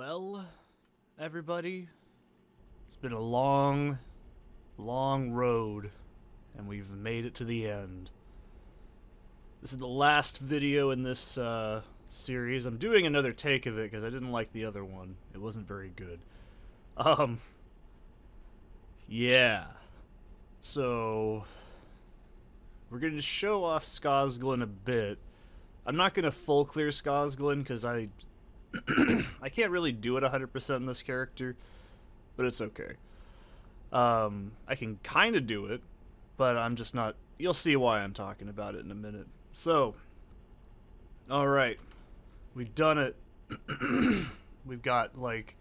Well, everybody, it's been a long, long road, and we've made it to the end. This is the last video in this series. I'm doing another take of it because I didn't like the other one. It wasn't very good. Yeah. So, we're going to show off Skosglin a bit. I'm not going to full clear Skosglin because I can't really do it 100% in this character, but it's okay. I can kind of do it, but I'm just not... You'll see why I'm talking about it in a minute. So, alright. We've done it. We've got, like,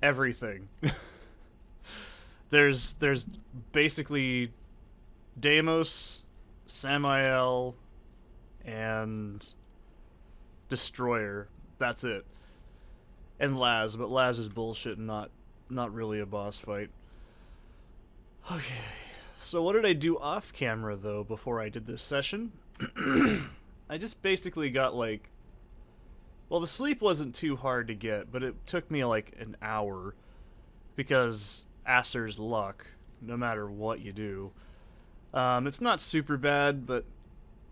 everything. There's basically Deimos, Samael, and Destroyer. That's it. And Laz, but Laz is bullshit and not really a boss fight. Okay. So what did I do off camera though before I did this session? I just basically got like... Well, the sleep wasn't too hard to get, but it took me like an hour because ASUS luck, no matter what you do. It's not super bad, but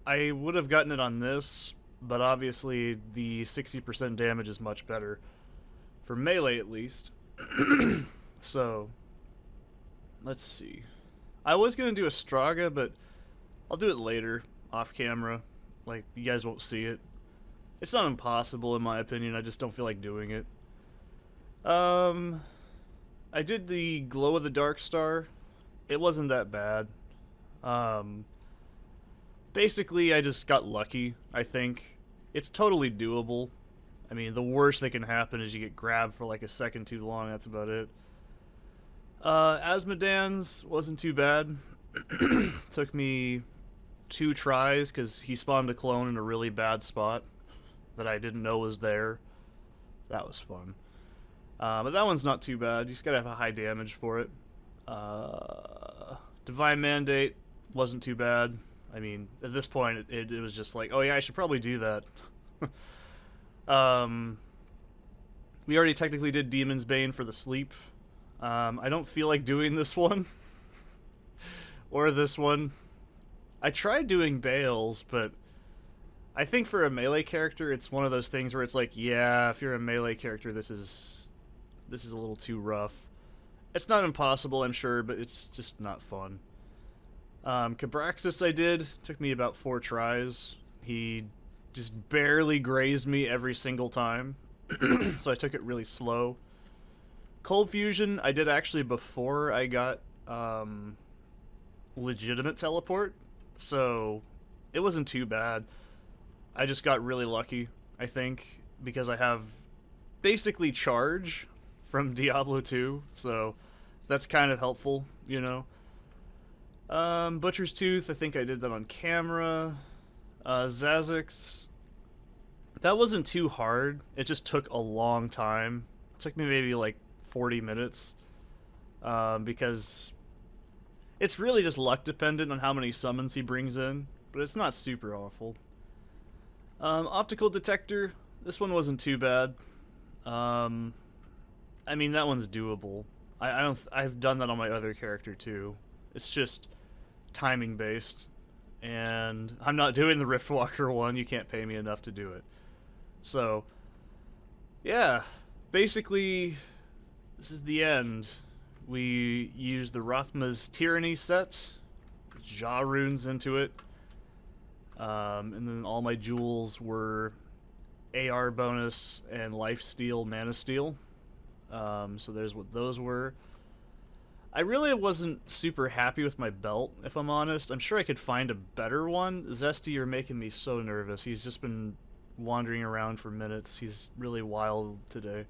I would have gotten it on this, but obviously the 60% damage is much better. For melee, at least. So, let's see. I was going to do a Straga, but I'll do it later, off camera. Like, you guys won't see it. It's not impossible, in my opinion. I just don't feel like doing it. I did the Glow of the Dark Star. It wasn't that bad. Basically, I just got lucky, I think. It's totally doable. I mean, the worst that can happen is you get grabbed for like a second too long. That's about it. Asmodan's wasn't too bad. Took me 2 tries because he spawned a clone in a really bad spot that I didn't know was there. That was fun. But that one's not too bad. You just gotta have a high damage for it. Divine Mandate wasn't too bad. I mean, at this point, it was just like, oh yeah, I should probably do that. We already technically did Demon's Bane for the sleep. I don't feel like doing this one. Or this one. I tried doing Bales, but I think for a melee character, it's one of those things where it's like, yeah, if you're a melee character, this is a little too rough. It's not impossible, I'm sure, but it's just not fun. Cabraxis I did. Took me about 4 tries. He just barely grazed me every single time. So I took it really slow. Cold Fusion I did actually before I got legitimate teleport. So it wasn't too bad. I just got really lucky, I think, because I have basically charge from Diablo 2. So that's kind of helpful, you know. Butcher's Tooth, I think I did that on camera. Zazix, that wasn't too hard. It just took a long time. It took me maybe like 40 minutes. Because it's really just luck dependent on how many summons he brings in. But it's not super awful. Optical Detector, this one wasn't too bad. I mean, that one's doable. I've done that on my other character too. It's just timing based, and I'm not doing the Riftwalker one. You can't pay me enough to do it. So, yeah, basically, this is the end. We used the Rothma's Tyranny set, Jaw runes into it, and then all my jewels were AR bonus and lifesteal, mana steal. So there's what those were. I really wasn't super happy with my belt, if I'm honest. I'm sure I could find a better one. Zesty, you're making me so nervous. He's just been wandering around for minutes. He's really wild today.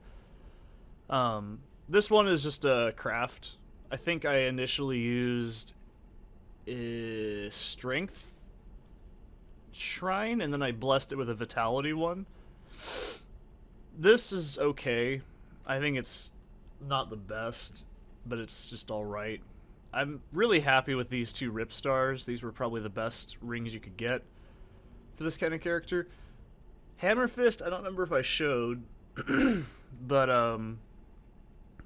This one is just a craft. I think I initially used Strength Shrine, and then I blessed it with a Vitality one. This is okay. I think it's not the best, but it's just alright. I'm really happy with these 2 Rip Stars. These were probably the best rings you could get for this kind of character. Hammer Fist, I don't remember if I showed, But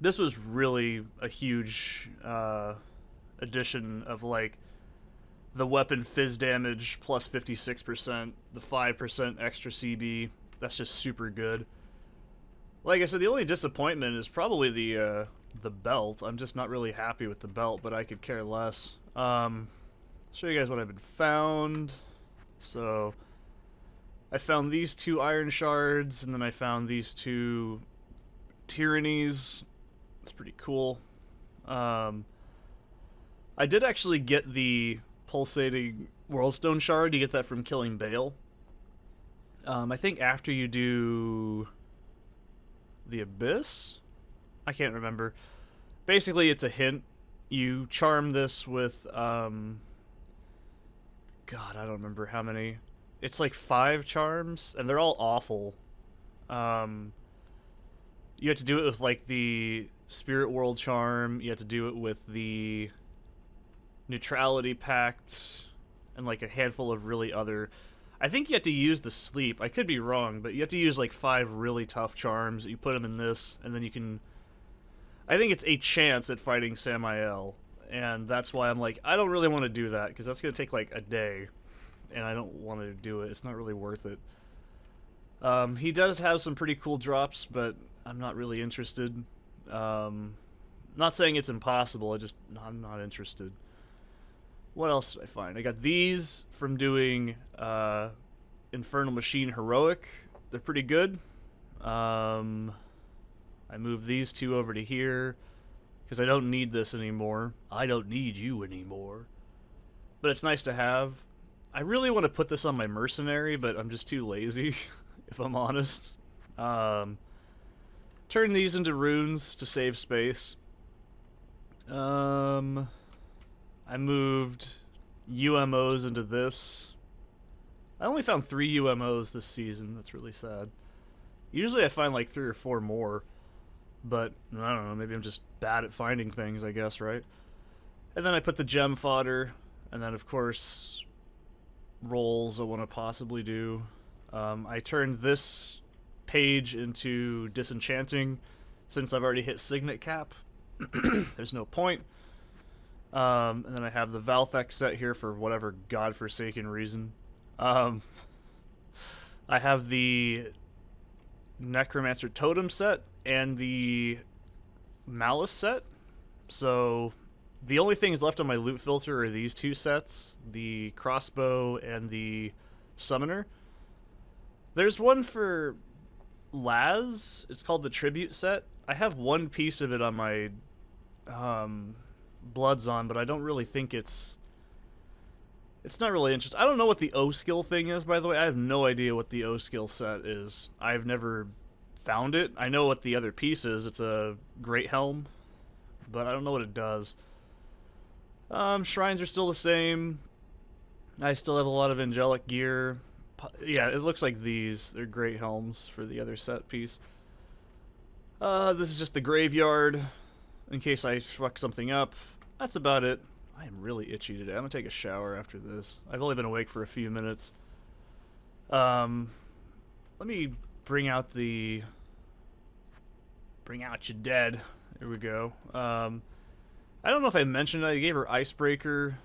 this was really a huge addition of like the weapon fizz damage plus 56%, the 5% extra CB. That's just super good. Like I said, the only disappointment is probably the belt. I'm just not really happy with the belt, but I could care less. Show you guys what I've been found. So I found these 2 iron shards, and then I found these 2 tyrannies. It's pretty cool. I did actually get the pulsating worldstone shard. You get that from killing Bale. I think after you do the Abyss? I can't remember. Basically, it's a hint. You charm this with, God, I don't remember how many. It's like 5 charms, and they're all awful. You have to do it with, like, the Spirit World charm. You have to do it with the Neutrality Pact, and, like, a handful of really other... I think you have to use the sleep. I could be wrong, but you have to use like 5 really tough charms. You put them in this, and then you can... I think it's a chance at fighting Samael, and that's why I'm like, I don't really want to do that, because that's going to take like a day, and I don't want to do it. It's not really worth it. He does have some pretty cool drops, but I'm not really interested. Not saying it's impossible, I'm not interested. What else did I find? I got these from doing Infernal Machine Heroic. They're pretty good. I moved these 2 over to here because I don't need this anymore. I don't need you anymore. But it's nice to have. I really want to put this on my Mercenary, but I'm just too lazy, if I'm honest. Turn these into runes to save space. I moved UMOs into this. I only found 3 UMOs this season. That's really sad. Usually I find like 3 or 4 more. But, I don't know, maybe I'm just bad at finding things, I guess, right? And then I put the gem fodder. And then, of course, rolls I want to possibly do. I turned this page into disenchanting. Since I've already hit Signet Cap. There's no point. And then I have the Valthek set here for whatever godforsaken reason. I have the Necromancer Totem set and the Malice set. So the only things left on my loot filter are these 2 sets, the Crossbow and the Summoner. There's one for Laz. It's called the Tribute set. I have 1 piece of it on my Bloods on, but I don't really think it's not really interesting. I don't know what the O skill thing is, by the way. I have no idea what the O skill set is. I've never found it. I know what the other piece is. It's a Great Helm, but I don't know what it does. Shrines are still the same. I still have a lot of angelic gear. Yeah, it looks like these. They're Great Helms for the other set piece. This is just the graveyard, in case I fuck something up. That's about it. I am really itchy today. I'm gonna take a shower after this. I've only been awake for a few minutes. Let me bring out your dead. There we go. I don't know if I mentioned it. I gave her Icebreaker,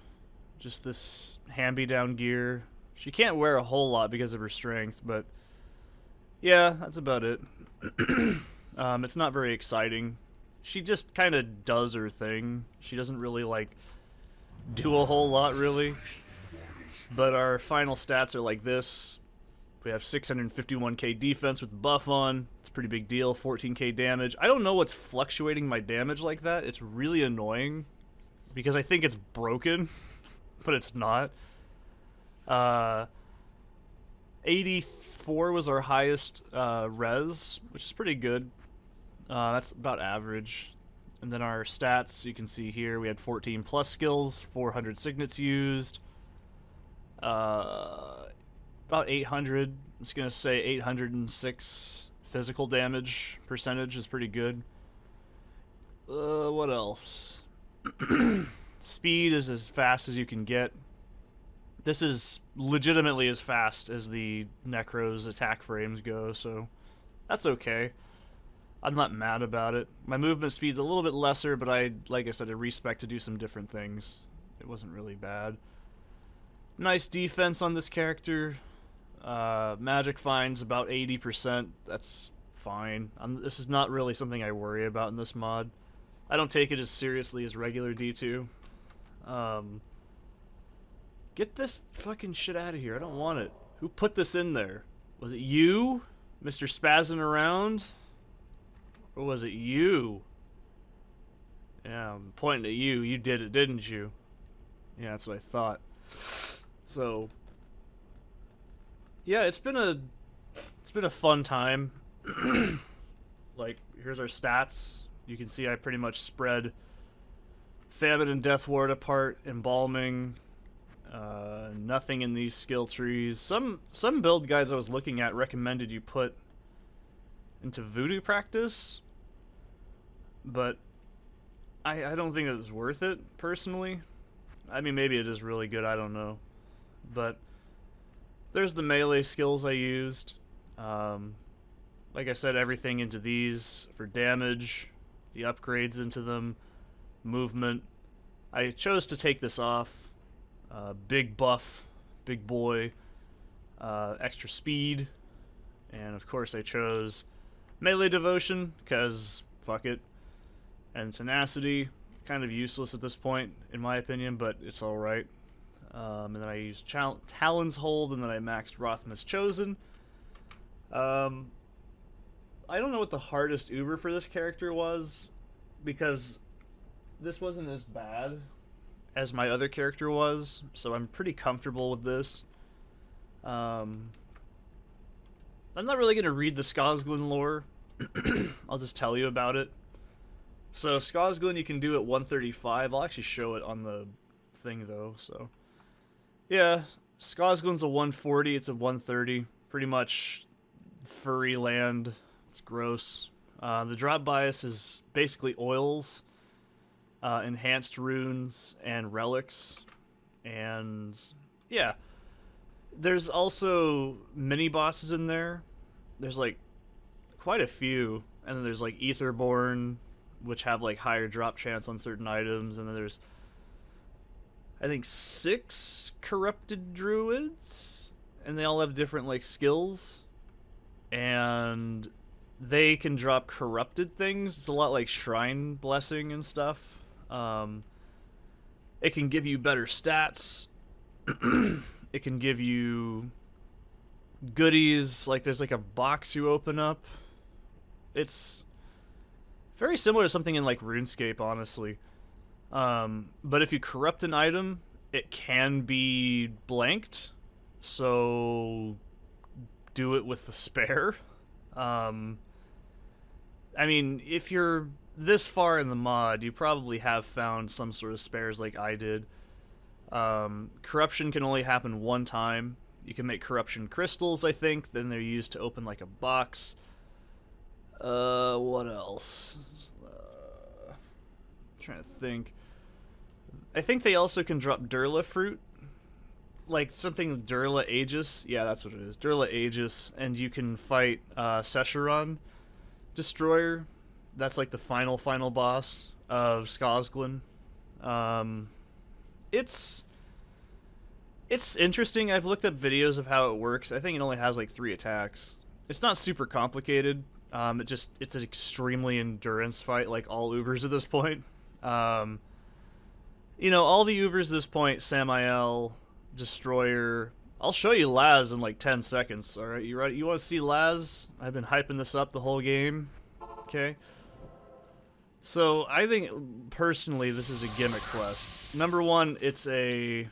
just this hand-me-down gear. She can't wear a whole lot because of her strength, but yeah, that's about it. It's not very exciting. She just kind of does her thing. She doesn't really, like, do a whole lot, really. But our final stats are like this. We have 651k defense with the buff on. It's a pretty big deal. 14k damage. I don't know what's fluctuating my damage like that. It's really annoying. Because I think it's broken. But it's not. 84 was our highest res, which is pretty good. That's about average. And then our stats, you can see here, we had 14 plus skills, 400 signets used, about 800. It's going to say 806 physical damage percentage is pretty good. What else? Speed is as fast as you can get. This is legitimately as fast as the Necro's attack frames go, so that's okay. I'm not mad about it. My movement speed's a little bit lesser, but like I said, I respect to do some different things. It wasn't really bad. Nice defense on this character. Magic finds about 80%. That's fine. This is not really something I worry about in this mod. I don't take it as seriously as regular D2. Get this fucking shit out of here. I don't want it. Who put this in there? Was it you, Mr. Spazzing Around? Or was it you? Yeah, I'm pointing at you. You did it, didn't you? Yeah, that's what I thought. So, yeah, it's been a fun time. Like, here's our stats. You can see I pretty much spread Famine and Death Ward apart, Embalming, nothing in these skill trees. Some build guides I was looking at recommended you put into Voodoo practice, but I don't think it's worth it, personally. I mean, maybe it is really good, I don't know. But there's the melee skills I used. Like I said, everything into these for damage, the upgrades into them, movement. I chose to take this off. Big buff, big boy, extra speed, and of course I chose melee devotion, because fuck it. And tenacity, kind of useless at this point, in my opinion, but it's alright. And then I used Talon's Hold, and then I maxed Rothma's Chosen. I don't know what the hardest Uber for this character was, because this wasn't as bad as my other character was, so I'm pretty comfortable with this. I'm not really going to read the Skosglin lore. I'll just tell you about it. So Skosglin you can do at 135. I'll actually show it on the thing though. So yeah, Skosglin's a 140. It's a 130. Pretty much furry land. It's gross. The drop bias is basically oils, enhanced runes, and relics. And yeah, there's also mini bosses in there. There's like quite a few, and then there's like Aetherborn, which have like higher drop chance on certain items, and then there's I think 6 corrupted druids, and they all have different like skills, and they can drop corrupted things. It's a lot like Shrine Blessing and stuff. It can give you better stats. It can give you goodies, like there's like a box you open up. It's very similar to something in like RuneScape, honestly. But if you corrupt an item, it can be blanked, so do it with the spare. I mean, if you're this far in the mod, you probably have found some sort of spares like I did. Corruption can only happen one time. You can make corruption crystals, I think. Then they're used to open like a box. What else? I'm trying to think. I think they also can drop Durla fruit. Like something Durla Aegis. Yeah, that's what it is. Durla Aegis. And you can fight Sescheron Destroyer. That's like the final boss of Skosglin. It's interesting. I've looked up videos of how it works. I think it only has like 3 attacks. It's not super complicated. It's an extremely endurance fight, like all Ubers at this point. You know, all the Ubers at this point, Samael, Destroyer. I'll show you Laz in like 10 seconds, alright? You ready? You want to see Laz? I've been hyping this up the whole game. Okay? So, I think, personally, this is a gimmick quest. Number 1, it's a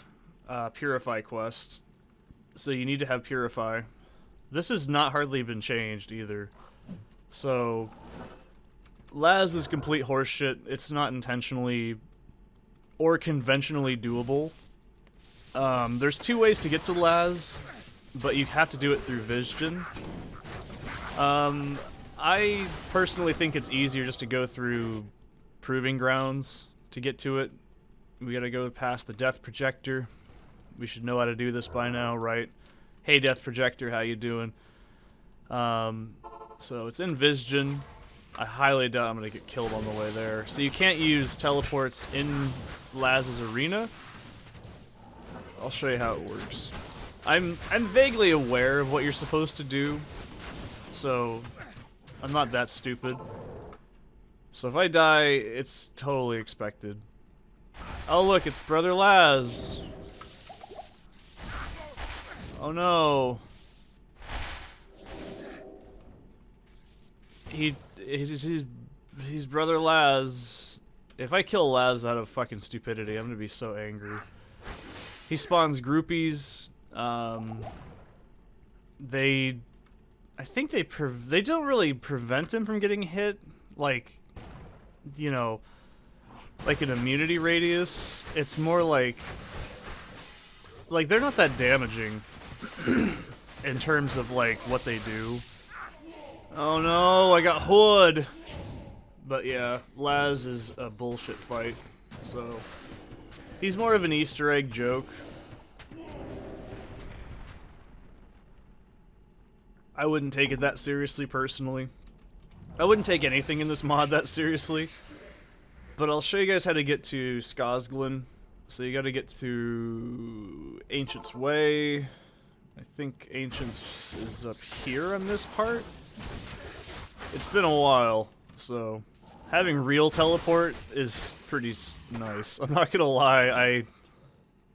Purify quest. So you need to have Purify. This has not hardly been changed, either. So, Laz is complete horseshit. It's not intentionally or conventionally doable. There's 2 ways to get to Laz, but you have to do it through Vision. I personally think it's easier just to go through Proving Grounds to get to it. We gotta go past the Death Projector. We should know how to do this by now, right? Hey, Death Projector, how you doing? So it's in Vision. I highly doubt I'm gonna get killed on the way there. So you can't use teleports in Laz's arena. I'll show you how it works. I'm vaguely aware of what you're supposed to do, so I'm not that stupid. So if I die, it's totally expected. Oh look, it's Brother Laz. Oh no. He's Brother Laz. If I kill Laz out of fucking stupidity, I'm gonna be so angry. He spawns groupies. I think they don't really prevent him from getting hit, like, you know, like an immunity radius. It's more like they're not that damaging in terms of like what they do. Oh no, I got hood. But yeah, Laz is a bullshit fight, so he's more of an Easter egg joke. I wouldn't take it that seriously, personally. I wouldn't take anything in this mod that seriously. But I'll show you guys how to get to Skazglin. So you gotta get through Ancient's Way. I think Ancient's is up here on this part. It's been a while, so having real teleport is pretty nice. I'm not gonna lie,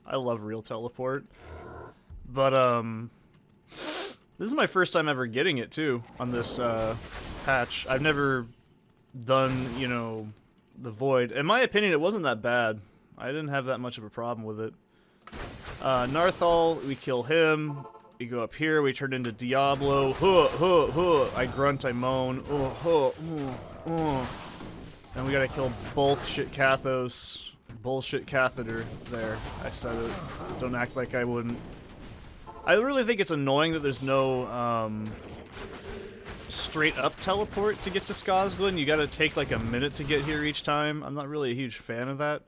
I love real teleport. But, this is my first time ever getting it, too, on this, patch. I've never done, you know, the Void. In my opinion, it wasn't that bad. I didn't have that much of a problem with it. Narthal, we kill him. We go up here, we turn into Diablo. I grunt, I moan. And we gotta kill bullshit Kathos. Bullshit catheter. There, I said it. Don't act like I wouldn't. I really think it's annoying that there's no, straight up teleport to get to Skazglin. You gotta take like a minute to get here each time. I'm not really a huge fan of that.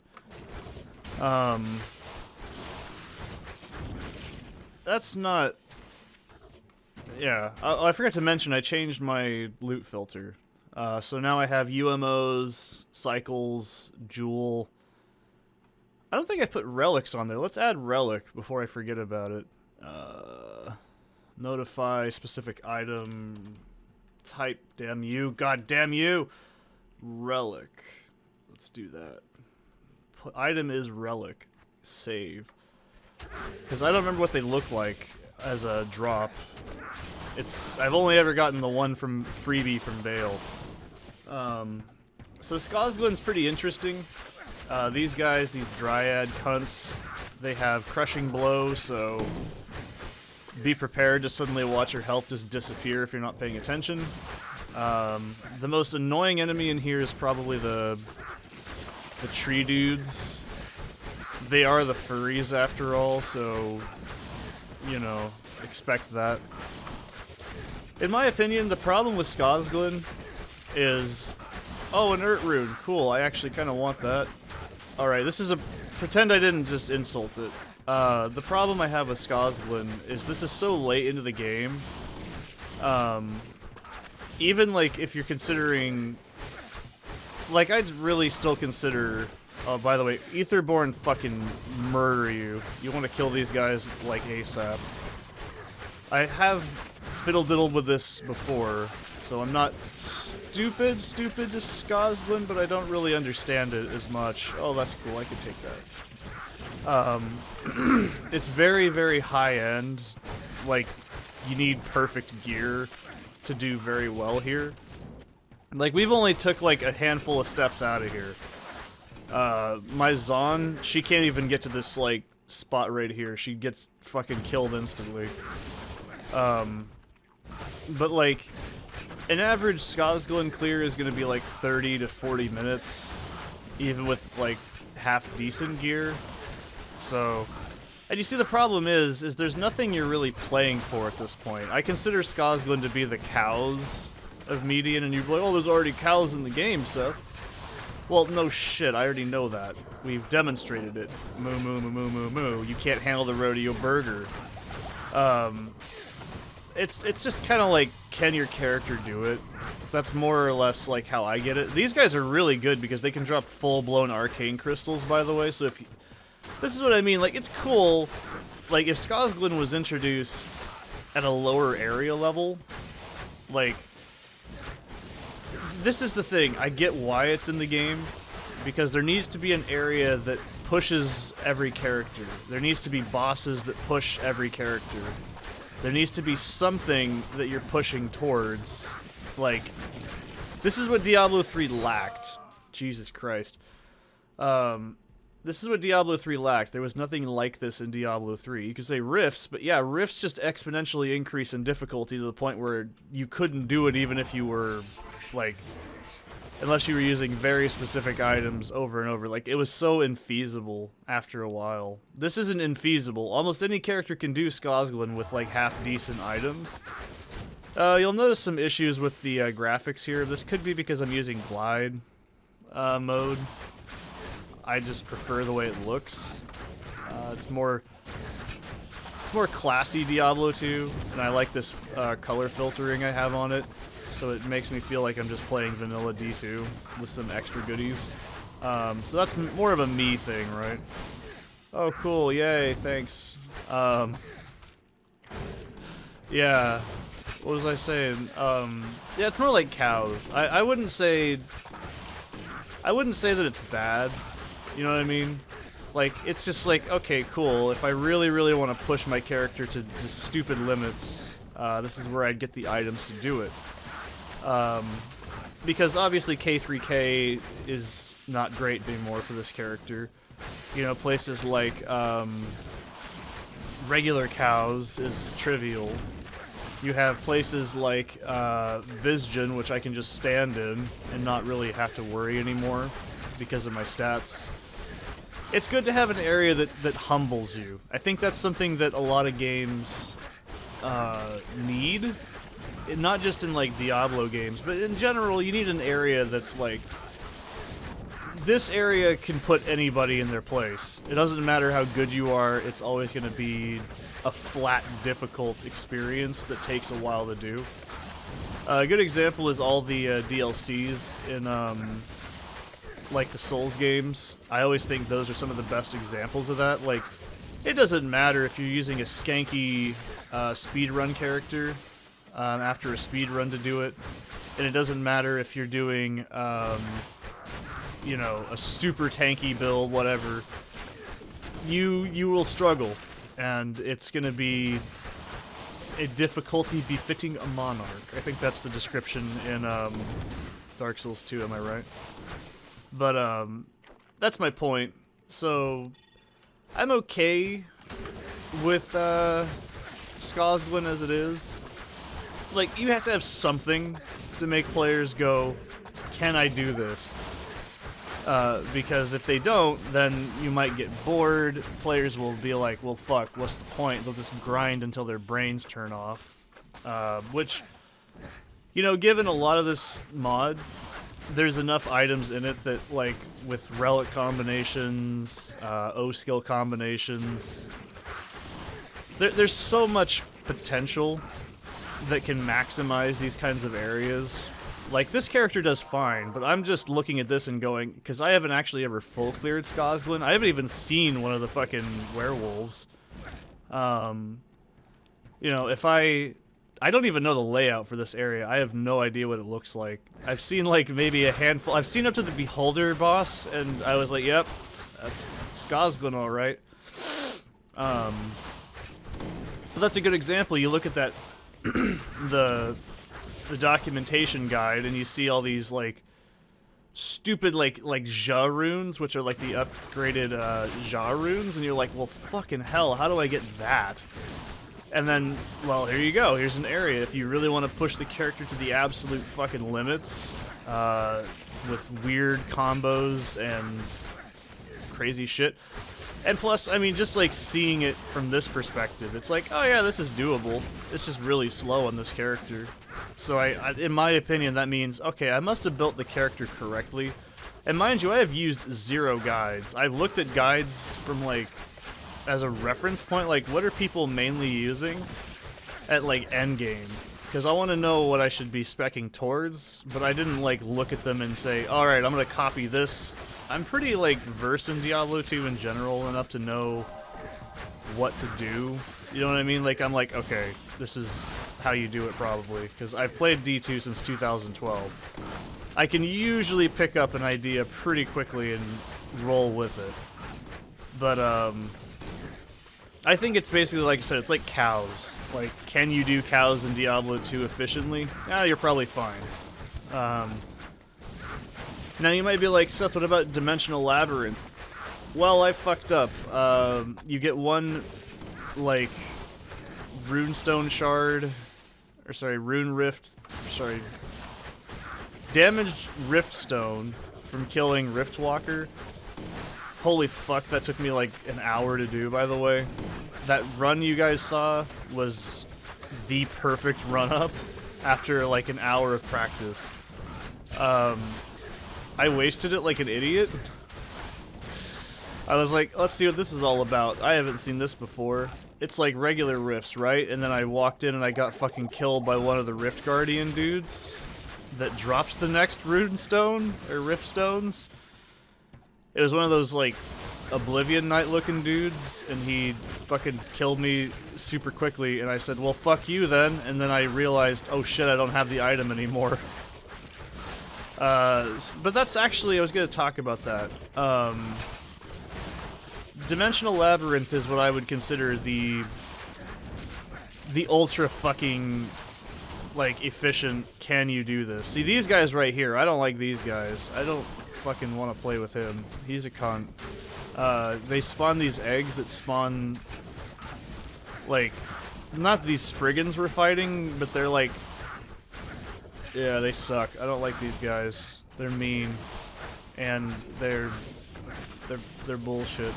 That's not... Yeah, I forgot to mention I changed my loot filter. So now I have UMOs, Cycles, Jewel. I don't think I put relics on there. Let's add relic before I forget about it. Notify specific item type. Damn you. God damn you. Relic. Let's do that. Item is relic. Save. Because I don't remember what they look like as a drop. I've only ever gotten the one from freebie from Vale. So Skazglin's pretty interesting. These guys, these Dryad cunts, they have Crushing Blow, so be prepared to suddenly watch your health just disappear if you're not paying attention. The most annoying enemy in here is probably the tree dudes. They are the furries after all, so, you know, expect that. In my opinion, the problem with Skazglin is... Oh, an Urt Rune. Cool, I actually kind of want that. Alright, this is a... Pretend I didn't just insult it. The problem I have with Skazglin is this is so late into the game. Even, like, if you're considering... Like, I'd really still consider... Oh, by the way, Aetherborn fucking murder you. You want to kill these guys, like, ASAP. I have fiddle-diddled with this before, so I'm not stupid to Skazglin, but I don't really understand it as much. Oh, that's cool, I could take that. It's very, very high-end. Like, you need perfect gear to do very well here. Like, we've only took, like, a handful of steps out of here. My Zon, she can't even get to this, like, spot right here. She gets fucking killed instantly. But, like, an average Skazglin clear is gonna be, like, 30 to 40 minutes, even with, like, half-decent gear. So, and you see the problem is there's nothing you're really playing for at this point. I consider Skazglin to be the cows of Median, and you're like, oh, there's already cows in the game, so... Well, no shit, I already know that. We've demonstrated it. Moo moo moo moo moo moo. You can't handle the rodeo burger. it's just kind of like, can your character do it? That's more or less like how I get it. These guys are really good because they can drop full-blown arcane crystals, by the way, so if you, this is what I mean, like, it's cool, like, if Skosglin was introduced at a lower area level, like, this is the thing, I get why it's in the game, because there needs to be an area that pushes every character. There needs to be bosses that push every character. There needs to be something that you're pushing towards. Like, this is what Diablo 3 lacked. Jesus Christ. This is what Diablo 3 lacked. There was nothing like this in Diablo 3. You could say rifts, but yeah, rifts just exponentially increase in difficulty to the point where you couldn't do it even if you were, like, unless you were using very specific items over and over. Like, it was so infeasible after a while. This isn't infeasible. Almost any character can do Skosglin with, like, half-decent items. You'll notice some issues with the graphics here. This could be because I'm using glide mode. I just prefer the way it looks. It's more classy Diablo 2, and I like this color filtering I have on it. So it makes me feel like I'm just playing vanilla D2 with some extra goodies. So that's more of a me thing, right? Oh, cool, yay, thanks. Yeah, what was I saying? Yeah, it's more like cows. I wouldn't say that it's bad, you know what I mean? Like, it's just like, okay, cool, if I really, really want to push my character to just stupid limits, this is where I'd get the items to do it. Because obviously K3K is not great anymore for this character. You know, places like, regular cows is trivial. You have places like, Vizgen, which I can just stand in and not really have to worry anymore because of my stats. It's good to have an area that humbles you. I think that's something that a lot of games, need. Not just in, like, Diablo games, but in general, you need an area that's, like, this area can put anybody in their place. It doesn't matter how good you are, it's always going to be a flat, difficult experience that takes a while to do. A good example is all the DLCs in, like, the Souls games. I always think those are some of the best examples of that. Like, it doesn't matter if you're using a skanky speedrun character, after a speed run to do it, and it doesn't matter if you're doing, you know, a super tanky build, whatever. You will struggle, and it's gonna be a difficulty befitting a monarch. I think that's the description in Dark Souls 2. Am I right? But that's my point. So I'm okay with Skosglin as it is. Like, you have to have something to make players go, can I do this? Because if they don't, then you might get bored. Players will be like, well, fuck, what's the point? They'll just grind until their brains turn off. Which, you know, given a lot of this mod, there's enough items in it that, like, with relic combinations, O-skill combinations, there's so much potential that can maximize these kinds of areas. Like, this character does fine, but I'm just looking at this and going, because I haven't actually ever full cleared Skosglin. I haven't even seen one of the fucking werewolves. You know, if I don't even know the layout for this area. I have no idea what it looks like. I've seen, like, maybe a handful. I've seen up to the Beholder boss, and I was like, yep, that's Skosglin, alright. But that's a good example. You look at that the documentation guide, and you see all these, like, stupid, like Ja runes, which are like the upgraded Ja runes, and you're like, well, fucking hell, how do I get that? And then, well, here you go. Here's an area. If you really want to push the character to the absolute fucking limits, with weird combos and crazy shit. And plus, I mean, just like seeing it from this perspective, it's like, oh yeah, this is doable. It's just really slow on this character. So in my opinion, that means, okay, I must have built the character correctly. And mind you, I have used 0 guides. I've looked at guides from, like, as a reference point, like, what are people mainly using? at like endgame, because I want to know what I should be speccing towards, but I didn't like look at them and say, all right, I'm gonna copy this. I'm pretty like versed in Diablo 2 in general enough to know what to do. You know what I mean? Like I'm like, okay, this is how you do it probably, because I've played D2 since 2012. I can usually pick up an idea pretty quickly and roll with it. But I think it's basically like I said, it's like cows. Like, can you do cows in Diablo 2 efficiently? Yeah, you're probably fine. Now you might be like, Seth, what about Dimensional Labyrinth? Well, I fucked up. You get one, like, runestone shard, or sorry, rune rift, sorry, damaged rift stone from killing Riftwalker. Holy fuck, that took me like an hour to do, by the way. That run you guys saw was the perfect run-up after like an hour of practice. I wasted it like an idiot. I was like, let's see what this is all about. I haven't seen this before. It's like regular rifts, right? And then I walked in and I got fucking killed by one of the Rift Guardian dudes that drops the next rune stone, or rift stones. It was one of those, like, Oblivion Knight looking dudes, and he fucking killed me super quickly, and I said, well, fuck you then, and then I realized, oh shit, I don't have the item anymore. But that's actually, I was gonna talk about that. Dimensional Labyrinth is what I would consider the ultra fucking, like, efficient, can you do this? See, these guys right here, I don't like these guys. I don't fucking want to play with him. He's a cunt. They spawn these eggs that spawn, like, not these Spriggans we're fighting, but they're like, yeah, they suck. I don't like these guys. They're mean, and they're bullshit.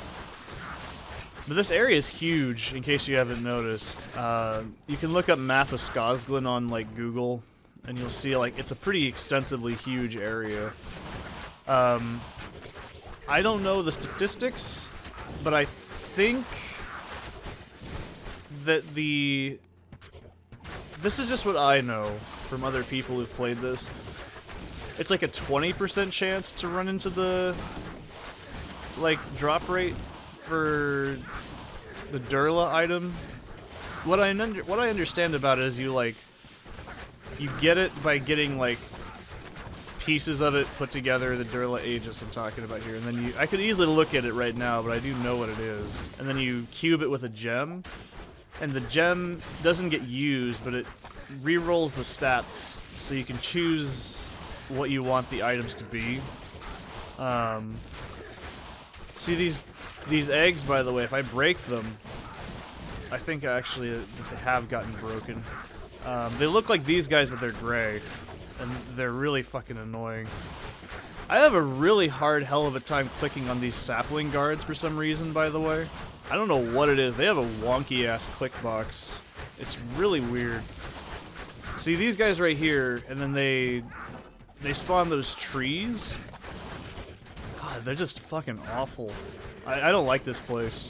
But this area is huge, in case you haven't noticed. You can look up map of Skosglen on, like, Google, and you'll see, like, it's a pretty extensively huge area. I don't know the statistics, but I think that this is just what I know from other people who've played this. It's like a 20% chance to run into the, like, drop rate for the Durla item. What I understand about it is you get it by getting, like, pieces of it put together, the Durla Aegis I'm talking about here, and then I could easily look at it right now, but I do know what it is. And then you cube it with a gem, and the gem doesn't get used, but it re-rolls the stats, so you can choose what you want the items to be. See these eggs, by the way, if I break them, I think actually they have gotten broken. They look like these guys, but they're gray. And they're really fucking annoying. I have a really hard hell of a time clicking on these sapling guards for some reason, by the way. I don't know what it is. They have a wonky-ass click box. It's really weird. See, these guys right here, and then they spawn those trees. God, they're just fucking awful. I don't like this place.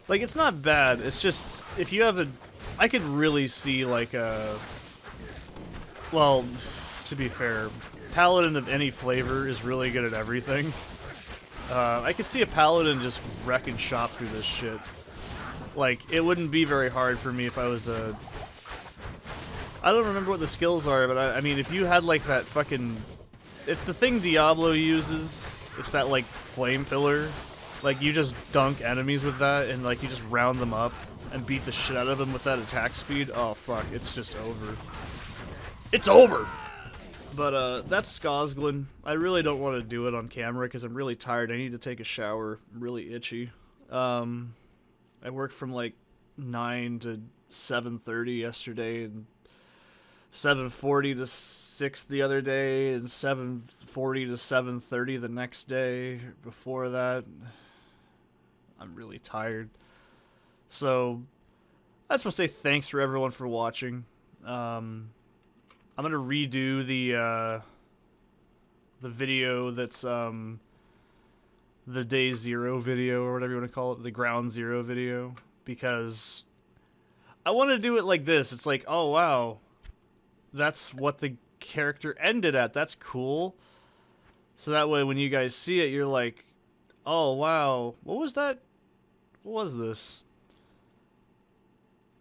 Like, it's not bad. It's just, if you have a... I could really see, like, a... Well, to be fair, Paladin of any flavor is really good at everything. I could see a Paladin just wreck and shop through this shit. Like, it wouldn't be very hard for me if I was a... I don't remember what the skills are, but I mean, if you had, like, that fucking... It's the thing Diablo uses. It's that, like, flame pillar. Like, you just dunk enemies with that, and, like, you just round them up and beat the shit out of them with that attack speed. Oh, fuck, it's just over. It's over! But, that's Skosglen. I really don't want to do it on camera because I'm really tired. I need to take a shower. I'm really itchy. I worked from, like, 9 to 7:30 yesterday, and 7:40 to 6 the other day, and 7:40 to 7:30 the next day. Before that, I'm really tired. So, I just want to say thanks for everyone for watching. I'm gonna redo the video that's the day 0 video, or whatever you want to call it, the ground 0 video, because I want to do it like this. It's like, oh wow, that's what the character ended at. That's cool. So that way when you guys see it, you're like, oh wow, what was that? What was this?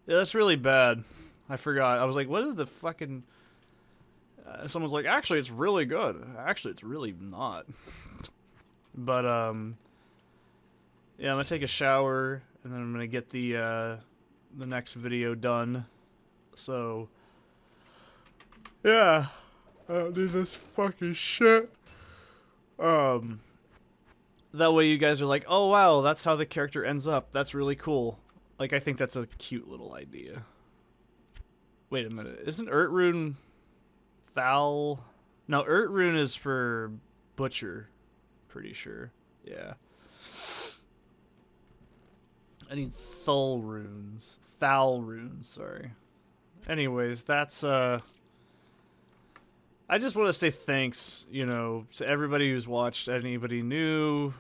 Yeah, that's really bad. I forgot. I was like, what is the fucking... someone's like, actually, it's really good. Actually, it's really not. But, yeah, I'm gonna take a shower, and then I'm gonna get the next video done. So, yeah. I don't need this fucking shit. That way you guys are like, oh wow, that's how the character ends up. That's really cool. Like, I think that's a cute little idea. Wait a minute. Isn't Urtrune Thal? No, Urtrune is for Butcher. Pretty sure. Yeah. I need Thul runes. Thal runes, sorry. Anyways, that's, I just want to say thanks, you know, to everybody who's watched, anybody new.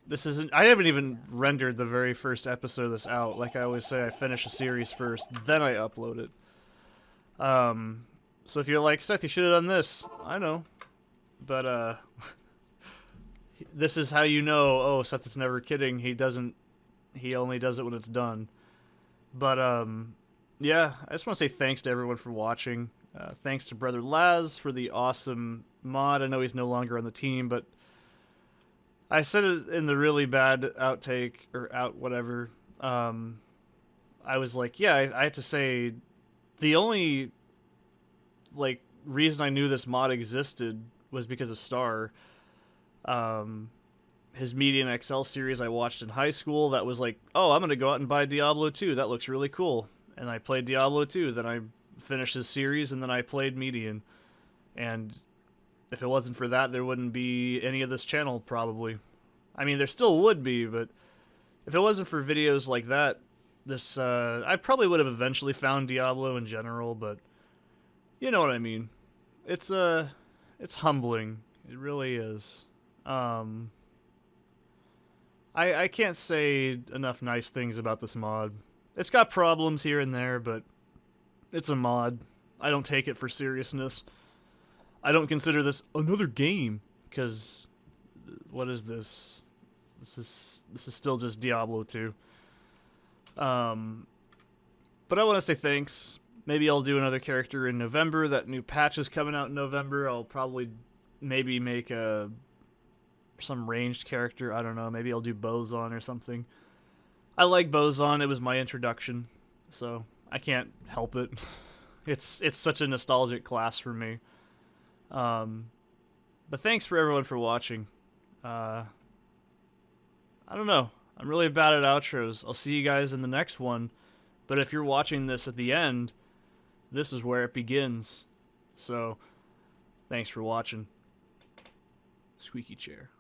This isn't... I haven't even rendered the very first episode of this out. Like I always say, I finish a series first, then I upload it. So if you're like, Seth, you should have done this. I know. But, this is how you know, oh, Seth is never kidding. He only does it when it's done. But, yeah, I just want to say thanks to everyone for watching. Thanks to Brother Laz for the awesome mod. I know he's no longer on the team, but I said it in the really bad outtake, or whatever. I was like, yeah, I have to say, the only, like, reason I knew this mod existed was because of Star. His MedianXL series I watched in high school, that was like, oh, I'm going to go out and buy Diablo 2. That looks really cool. And I played Diablo 2. Then I finished his series, and then I played Median. And if it wasn't for that, there wouldn't be any of this channel, probably. I mean, there still would be, but if it wasn't for videos like that, this, I probably would have eventually found Diablo in general, but you know what I mean. It's humbling. It really is. I can't say enough nice things about this mod. It's got problems here and there, but it's a mod. I don't take it for seriousness. I don't consider this another game, because what is this? This is still just Diablo 2. But I want to say thanks. Maybe I'll do another character in November. That new patch is coming out in November. I'll probably maybe make some ranged character. I don't know. Maybe I'll do Bozon or something. I like Bozon. It was my introduction, so I can't help it. It's such a nostalgic class for me. But thanks for everyone for watching. I don't know. I'm really bad at outros. I'll see you guys in the next one. But if you're watching this at the end, this is where it begins. So, thanks for watching. Squeaky chair.